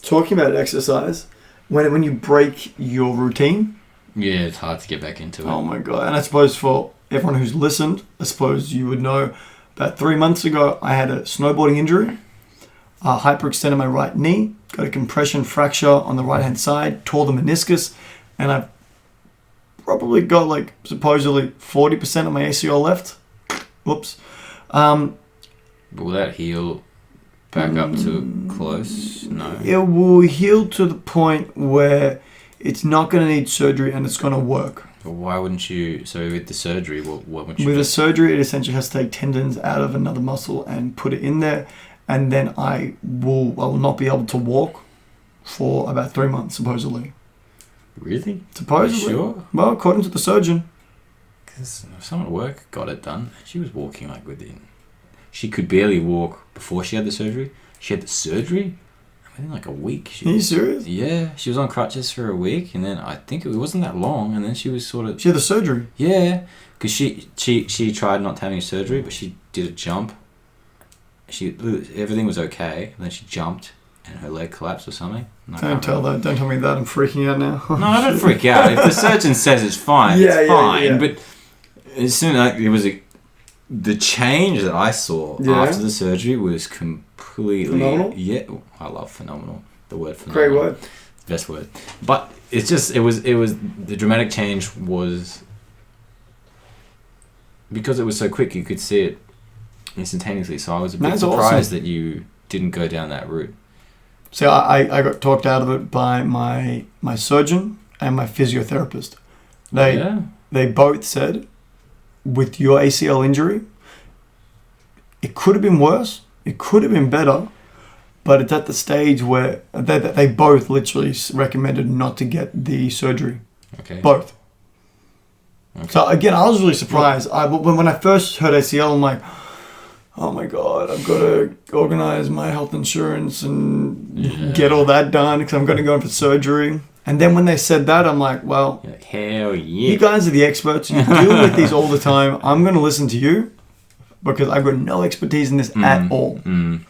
talking about exercise, when you break your routine. Yeah, it's hard to get back into it. Oh my God. And I suppose for everyone who's listened, I suppose you would know about 3 months ago, I had a snowboarding injury. Hyperextended my right knee, got a compression fracture on the right hand side, tore the meniscus, and I've probably got like supposedly 40% of my ACL left. Whoops. Will that heal back up to close? No. It will heal to the point where it's not going to need surgery and it's going to work. But why wouldn't you? So with the surgery, what would you? With the surgery, it essentially has to take tendons out of another muscle and put it in there, and then I will not be able to walk for about 3 months supposedly. Really? Supposedly. Sure. Well, according to the surgeon. Because someone at work got it done. She was walking like within. She could barely walk before she had the surgery. She had the surgery within like a week. Are you serious? Yeah, she was on crutches for a week, and then I think it wasn't that long, and then she was sort of. She had the surgery. Yeah, because she tried not having a surgery, but she did a jump. Everything was okay, and then she jumped, and her leg collapsed or something. Don't tell me that. I'm freaking out now. No, I don't freak out. If the surgeon says it's fine, it's fine. Yeah. But as soon as it was the change that I saw after the surgery was completely phenomenal. Yeah, I love phenomenal. The word phenomenal. Great word. Best word. But it's just it was the dramatic change was because it was so quick. You could see it instantaneously. So I was a bit surprised that you didn't go down that route. So I got talked out of it by my surgeon and my physiotherapist. They both said, with your ACL injury, it could have been worse, it could have been better, but it's at the stage where they both literally recommended not to get the surgery. Okay. Both. Okay. So again, I was really surprised. When I first heard ACL, I'm like, oh my God, I've got to organize my health insurance and get all that done because I'm going to go in for surgery. And then when they said that, I'm like, well, hell yeah. You guys are the experts. You deal with these all the time. I'm going to listen to you because I've got no expertise in this at all. Didn't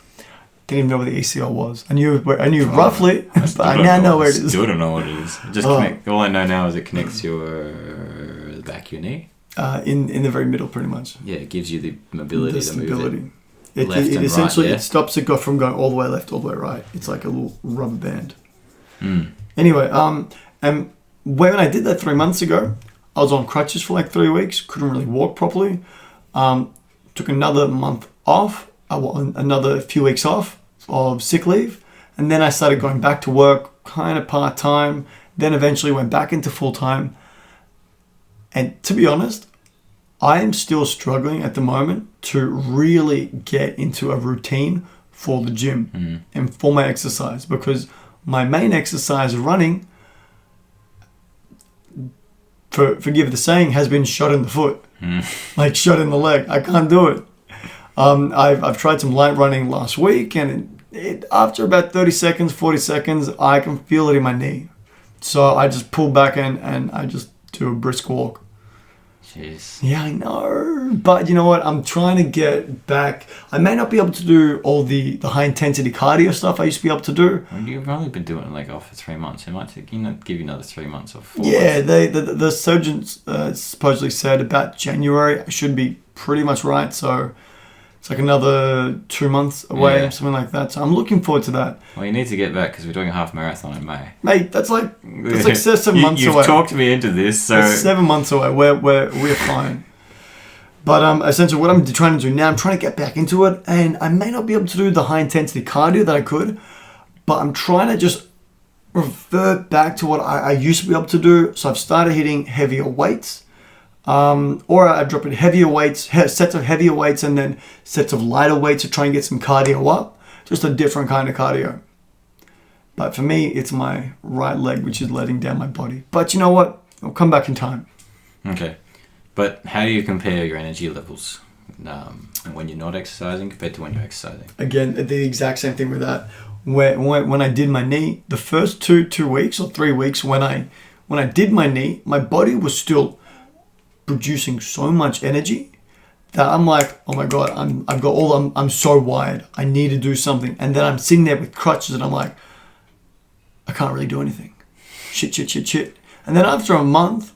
even know where the ACL was. I knew roughly, but I now know where it is. Still don't know what it is. Just connect. All I know now is it connects the back of your knee. In the very middle, pretty much. Yeah, it gives you the mobility to move it left and essentially right, it stops it from going all the way left, all the way right. It's like a little rubber band. Mm. Anyway, and when I did that 3 months ago, I was on crutches for like 3 weeks. Couldn't really walk properly. Took another month off. Another few weeks off of sick leave, and then I started going back to work, kind of part time. Then eventually went back into full time. And to be honest, I am still struggling at the moment to really get into a routine for the gym and for my exercise, because my main exercise, running, forgive the saying, has been shot in the foot. Like shot in the leg. I can't do it. I've tried some light running last week, and it after about 30 seconds, 40 seconds, I can feel it in my knee. So I just pull back and I just do a brisk walk. Jeez. Yeah, I know. But you know what? I'm trying to get back. I may not be able to do all the high intensity cardio stuff I used to be able to do. Well, you've only been doing it off for 3 months. It might take, give you another 3 months or 4 Yeah, months. the surgeons supposedly said about January I should be pretty much right. So it's like another 2 months away, something like that. So I'm looking forward to that. Well, you need to get back because we're doing a half marathon in May. Mate, that's like 7 months away. You've talked me into this, so it's 7 months away. We're fine. But essentially, what I'm trying to do now, I'm trying to get back into it, and I may not be able to do the high intensity cardio that I could, but I'm trying to just revert back to what I used to be able to do. So I've started hitting heavier weights, or I drop in heavier weights, sets of heavier weights, and then sets of lighter weights to try and get some cardio up. Just a different kind of cardio. But for me, it's my right leg which is letting down my body. But you know what? I'll come back in time. Okay. But how do you compare your energy levels when you're not exercising compared to when you're exercising? Again, the exact same thing with that. When I did my knee, the first 2 weeks or 3 weeks when I did my knee, my body was still producing so much energy that I'm like, oh my god, I'm so wired. I need to do something. And then I'm sitting there with crutches and I'm like, I can't really do anything. Shit. And then after a month,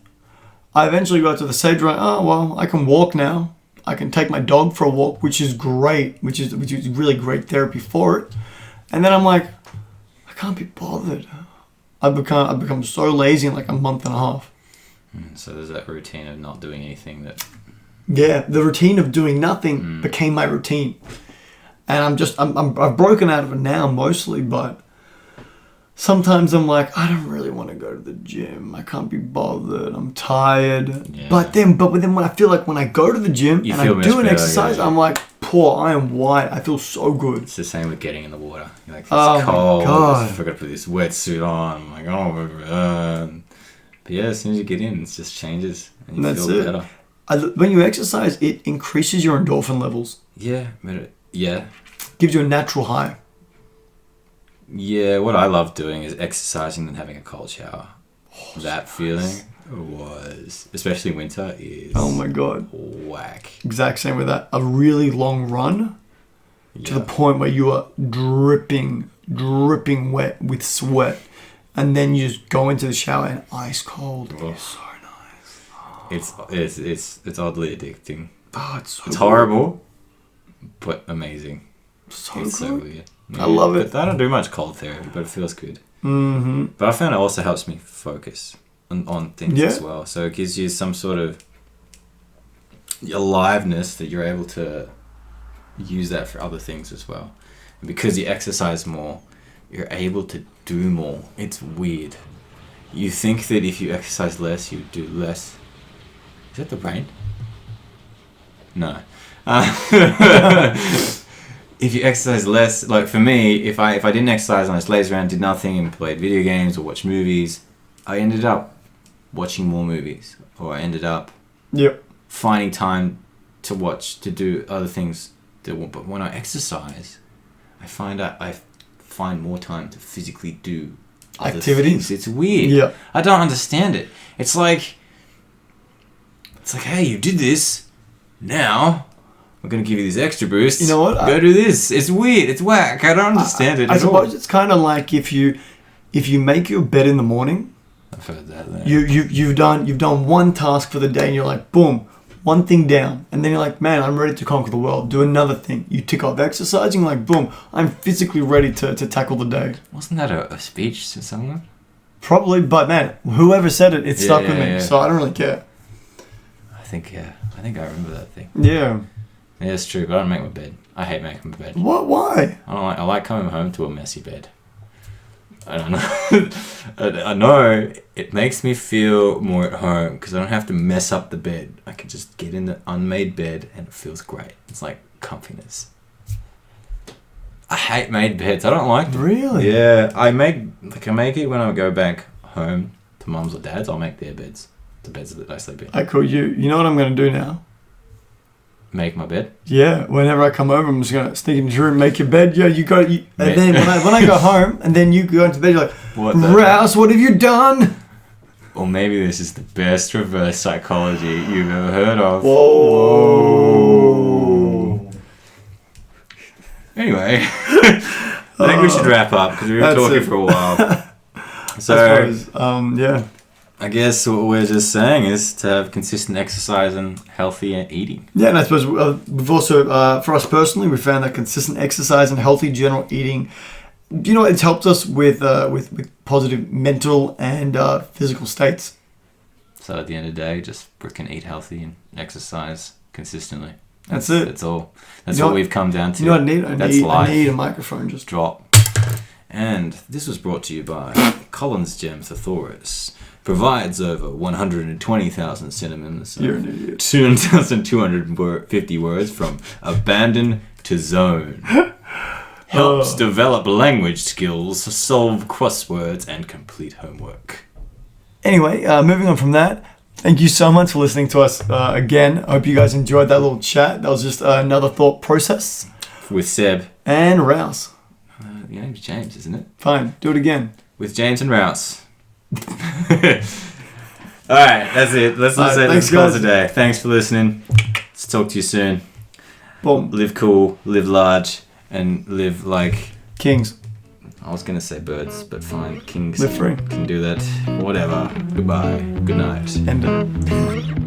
I eventually got to the stage where, oh, well, I can walk now. I can take my dog for a walk, which is great, which is really great therapy for it. And then I'm like, I can't be bothered. I've become so lazy in like a month and a half. So there's that routine of not doing anything that... Yeah, the routine of doing nothing became my routine. And I've broken out of it now mostly, but sometimes I'm like, I don't really want to go to the gym. I can't be bothered. I'm tired. Yeah. But then when I feel like when I go to the gym and I do an exercise, I'm like, I am white. I feel so good. It's the same with getting in the water. You're like, it's cold. I forgot to put this wetsuit on. I'm like, but yeah, as soon as you get in, it just changes and you feel better. When you exercise, it increases your endorphin levels. Yeah. Gives you a natural high. Yeah, what I love doing is exercising and having a cold shower. That feeling was, especially winter, is... Oh my god. Whack. Exact same with that. A really long run to the point where you are dripping wet with sweat. And then you just go into the shower and ice cold. Oh. It's so nice. Oh. It's oddly addicting. Oh, it's horrible, but amazing. So it's good. So weird. Yeah, I love it. But I don't do much cold therapy, but it feels good. Mm-hmm. But I found it also helps me focus on things as well. So it gives you some sort of aliveness that you're able to use that for other things as well. And because you exercise more, you're able to do more. It's weird. You think that if you exercise less, you do less. Is that the rain? No. If you exercise less, like for me, if I didn't exercise and I just lazed around, did nothing and played video games or watched movies, I ended up watching more movies, or I ended up finding time to do other things. But when I exercise, I find more time to physically do other activities. Things. It's weird. Yeah. I don't understand it. It's like, hey, you did this. Now I'm going to give you this extra boost. You know what? Go do this. It's weird. It's whack. I don't understand it I at all. suppose it's kind of like if you make your bed in the morning. I've heard that. You've done one task for the day and you're like, boom, one thing down. And then you're like, man, I'm ready to conquer the world. Do another thing. You tick off exercising, like, boom, I'm physically ready to tackle the day. Wasn't that a speech to someone? Probably, but man, whoever said it, it stuck with me. Yeah. So I don't really care. I think I remember that thing. Yeah. Yeah, it's true, but I don't make my bed. I hate making my bed. What? Why? I like coming home to a messy bed. I don't know. I know it makes me feel more at home because I don't have to mess up the bed. I can just get in the unmade bed and it feels great. It's like comfiness. I hate made beds. I don't like them. Really? Yeah, I make it when I go back home to mum's or dad's. I'll make their beds, the beds that I sleep in. I call you. You know what I'm going to do now? Make my bed? Yeah, whenever I come over, I'm just going to sneak into your room, make your bed. Yeah, and then when I go home, and then you go into bed, you're like, Rowse, what have you done? Or maybe this is the best reverse psychology you've ever heard of. Whoa. Anyway, I think we should wrap up because we were talking for a while. So, yeah. I guess what we're just saying is to have consistent exercise and healthy eating. Yeah, and I suppose we've also, for us personally, we found that consistent exercise and healthy general eating, it's helped us with positive mental and physical states. So at the end of the day, just freaking eat healthy and exercise consistently. That's it. That's all. That's what we've come down to. You know what I need? I need a microphone. Just drop. And this was brought to you by Collins Gem Thesaurus. Provides over 120,000 synonyms. You're an idiot. 2,250 words from abandon to zone. Helps develop language skills, solve crosswords, and complete homework. Anyway, moving on from that, thank you so much for listening to us again. I hope you guys enjoyed that little chat. That was just another thought process. With Seb. And Rowse. Your name's James, isn't it? Fine, do it again. With James and Rowse. Alright, that's it. Let's say this call today. Thanks for listening. Let's talk to you soon. Boom. Live cool, live large, and live like kings. I was gonna say birds, but fine. Kings live free. Can do that. Whatever. Goodbye. Good night. End it.